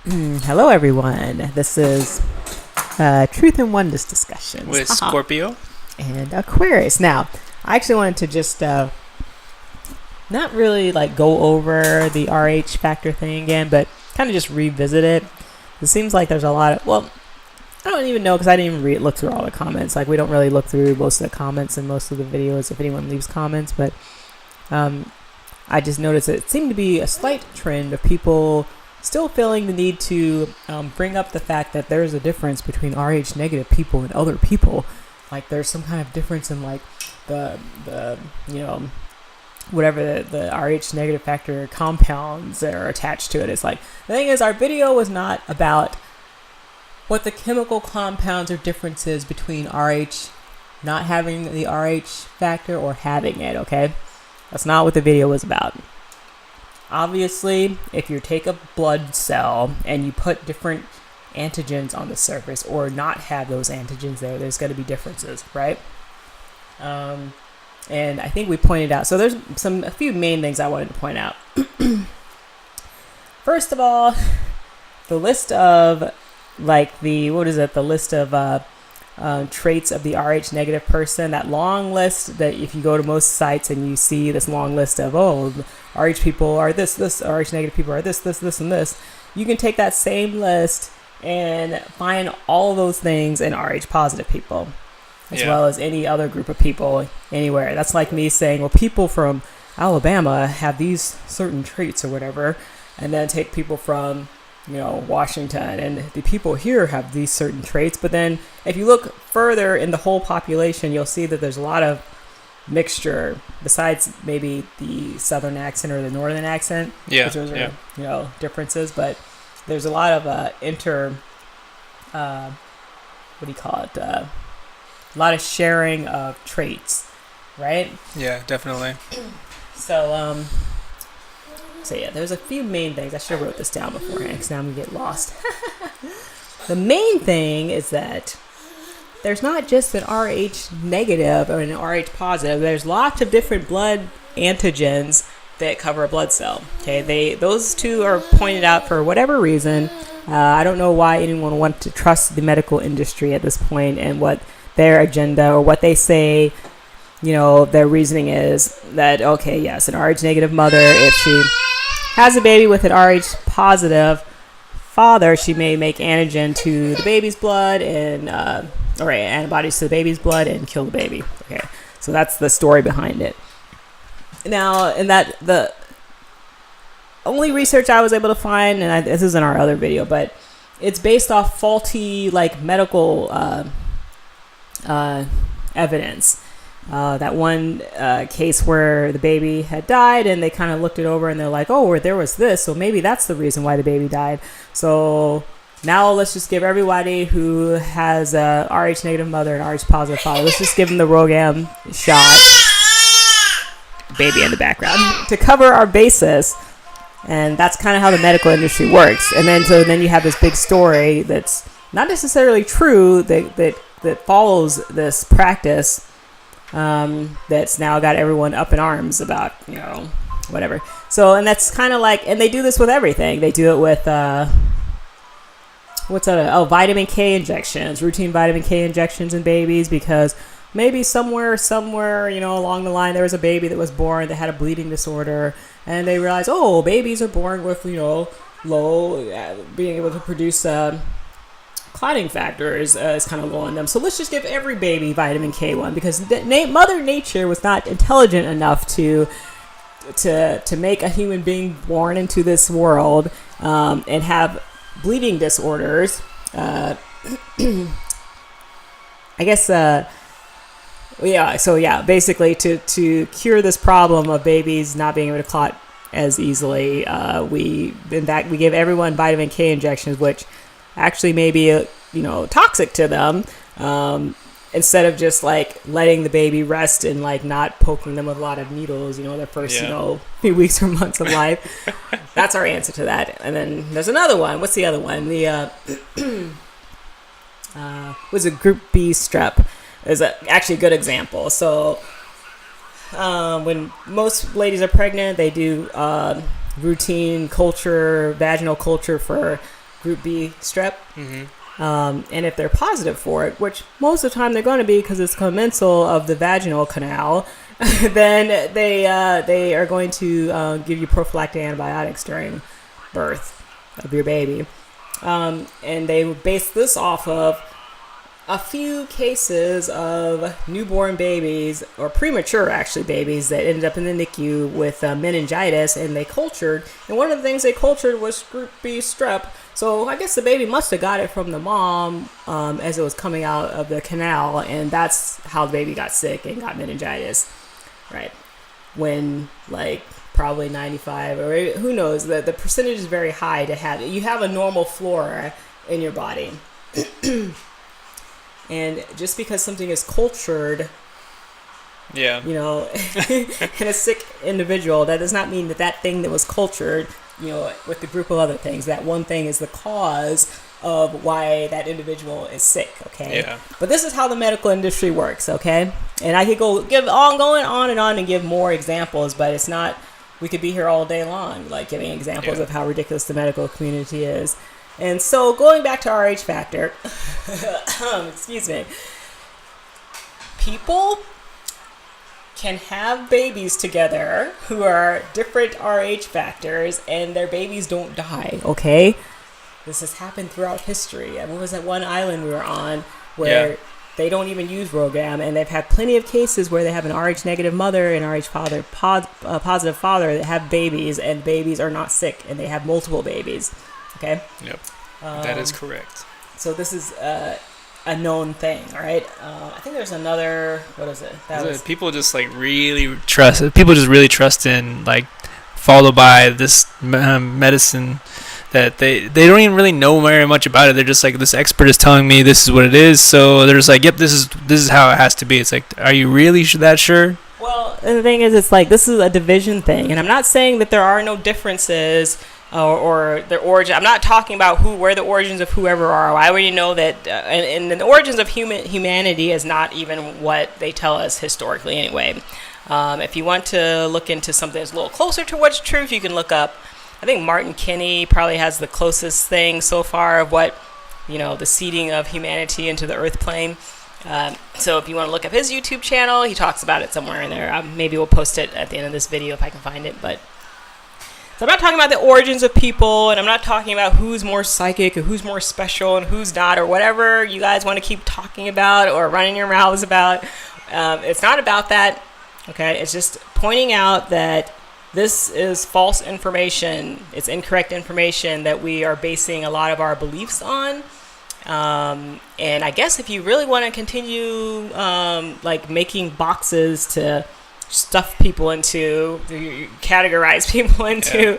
Hello, everyone. This is Truth and Oneness Discussions with Scorpio and Aquarius. Now, I actually wanted to just not really like go over the RH factor thing again, but kind of just revisit it. It seems like there's a lot of, well, I don't even know because I didn't even look through all the comments. Like, we don't really look through most of the comments in most of the videos if anyone leaves comments, but I just noticed that it seemed to be a slight trend of people still feeling the need to bring up the fact that there's a difference between RH negative people and other people. Like, there's some kind of difference in like the whatever the RH negative factor compounds that are attached to it. It's like, the thing is, our video was not about what the chemical compounds or differences between RH not having the RH factor or having it, okay? That's not what the video was about. Obviously, if you take a blood cell and you put different antigens on the surface or not have those antigens there's going to be differences, right? And I think we pointed out, so there's a few main things I wanted to point out. First of all, the list of the list of traits of the RH negative person, that long list that if you go to most sites and you see this long list of, RH people are this, RH negative people are this, and this, you can take that same list and find all of those things in RH positive people, as well as any other group of people anywhere. That's like me saying, well, people from Alabama have these certain traits or whatever, and then take people from Washington, and the people here have these certain traits. But then if you look further in the whole population, you'll see that there's a lot of mixture besides maybe the southern accent or the northern accent. Which those are, differences, but there's a lot of a lot of sharing of traits, right? Yeah, definitely. So there's a few main things. I should have wrote this down beforehand because now I'm going to get lost. The main thing is that there's not just an RH negative or an RH positive. There's lots of different blood antigens that cover a blood cell. Okay, those two are pointed out for whatever reason. I don't know why anyone wants to trust the medical industry at this point and what their agenda or what they say. Their reasoning is that, okay, yes, an RH negative mother, if she has a baby with an RH positive father, she may make antigen to the baby's blood and antibodies to the baby's blood and kill the baby. Okay, so that's the story behind it. Now, and that the only research I was able to find, and this is in our other video, but it's based off faulty medical evidence. That one case where the baby had died and they kind of looked it over and they're like, there was this, so maybe that's the reason why the baby died. So now let's just give everybody who has a RH negative mother and RH positive father, let's just give them the RhoGAM shot, baby in the background, to cover our basis. And that's kind of how the medical industry works. And then you have this big story that's not necessarily true that follows this practice. That's now got everyone up in arms about, whatever. So, and that's kind of like, and they do this with everything. They do it with, vitamin K injections, routine vitamin K injections in babies, because maybe somewhere, along the line, there was a baby that was born that had a bleeding disorder, and they realized, babies are born with, low, being able to produce, clotting factors is kind of low in them. So let's just give every baby vitamin K1 because Mother Nature was not intelligent enough to make a human being born into this world and have bleeding disorders. I guess. Basically to cure this problem of babies not being able to clot as easily, we give everyone vitamin K injections, which actually may be toxic to them, instead of just letting the baby rest and not poking them with a lot of needles their first few weeks or months of life. That's our answer to that. And then there's another one. What's the other one? The was a group B strep is actually a good example. So when most ladies are pregnant, they do routine culture, vaginal culture for group B strep. And if they're positive for it, which most of the time they're going to be because it's commensal of the vaginal canal, then they are going to give you prophylactic antibiotics during birth of your baby. And they would base this off of a few cases of newborn babies, or premature actually babies, that ended up in the NICU with meningitis, and they cultured. And one of the things they cultured was group B strep. So I guess the baby must have got it from the mom as it was coming out of the canal, and that's how the baby got sick and got meningitis, right? When like probably 95 or who knows, the percentage is very high to have it. You have a normal flora in your body. And just because something is cultured, in a sick individual, that does not mean that thing that was cultured, with the group of other things, that one thing is the cause of why that individual is sick, okay? Yeah. But this is how the medical industry works, okay? And I could going on and on and give more examples, but it's not, we could be here all day long, like giving examples of how ridiculous the medical community is. And so going back to RH factor, excuse me, people can have babies together who are different RH factors and their babies don't die, okay? This has happened throughout history. And what was that one island we were on where they don't even use RhoGAM, and they've had plenty of cases where they have an RH negative mother and RH positive father that have babies, and babies are not sick and they have multiple babies. Okay. Yep. That is correct. So this is a known thing, all right? I think there's another. What is it? People just really trust. People just really trust in, followed by this medicine that they don't even really know very much about it. They're just like, this expert is telling me this is what it is, so they're just like, yep, this is how it has to be. It's like, are you really that sure? Well, and the thing is, it's like, this is a division thing, and I'm not saying that there are no differences or the origin. I'm not talking about where the origins of whoever are. I already know that, and the origins of humanity is not even what they tell us historically anyway. If you want to look into something that's a little closer to what's truth, you can look up, I think Martin Kinney probably has the closest thing so far of what, the seeding of humanity into the earth plane. So if you want to look up his YouTube channel, he talks about it somewhere in there. Maybe we'll post it at the end of this video if I can find it. So I'm not talking about the origins of people, and I'm not talking about who's more psychic or who's more special and who's not, or whatever you guys want to keep talking about or running your mouths about. It's not about that, okay? It's just pointing out that this is false information. It's incorrect information that we are basing a lot of our beliefs on. And I guess if you really want to continue making boxes to stuff people into, categorize people into,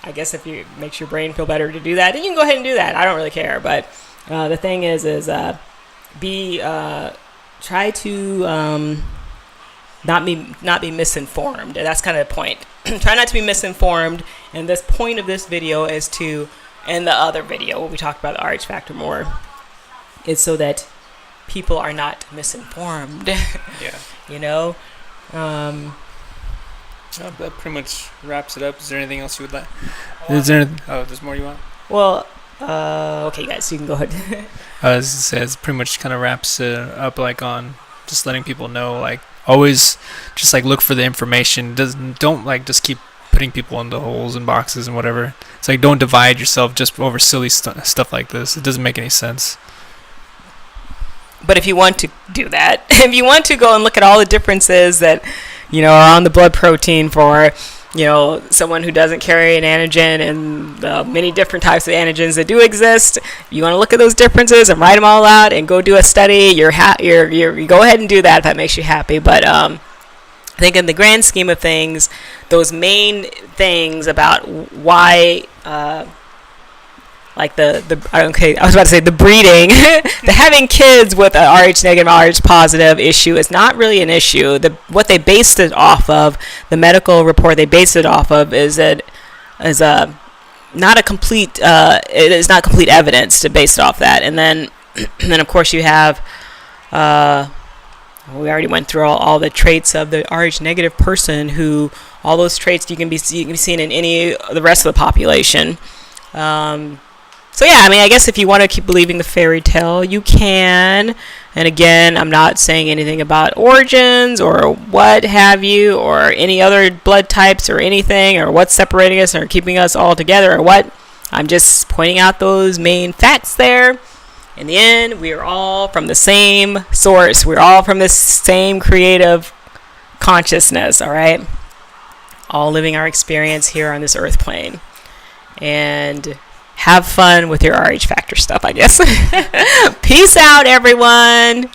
I guess if it makes your brain feel better to do that, then you can go ahead and do that. I don't really care. But the thing is try to not be misinformed. That's kind of the point. Try not to be misinformed. And this point of this video is to, and the other video where we talked about the RH factor more, is so that people are not misinformed. Yeah. That pretty much wraps it up. Is there anything else you would like? There's more you want? Well, okay, guys, you can go ahead. As it says, pretty much kind of wraps it up, on just letting people know, always just look for the information. Don't just keep putting people into holes and boxes and whatever. It's don't divide yourself just over silly stuff like this. It doesn't make any sense. But if you want to do that, if you want to go and look at all the differences that, are on the blood protein for, someone who doesn't carry an antigen and the many different types of antigens that do exist, you want to look at those differences and write them all out and go do a study, you go ahead and do that if that makes you happy. But I think in the grand scheme of things, those main things about why, I was about to say the breeding, the having kids with a RH negative, RH positive issue is not really an issue. What they based it off of, the medical report they based it off of, is not complete evidence to base it off that. And then of course you have, we already went through all the traits of the RH negative person, who all those traits you can be seen in the rest of the population. So yeah, I mean, I guess if you want to keep believing the fairy tale, you can. And again, I'm not saying anything about origins or what have you, or any other blood types or anything, or what's separating us or keeping us all together or what. I'm just pointing out those main facts there. In the end, we are all from the same source. We're all from the same creative consciousness, all right? All living our experience here on this earth plane. And have fun with your RH factor stuff, I guess. Peace out, everyone.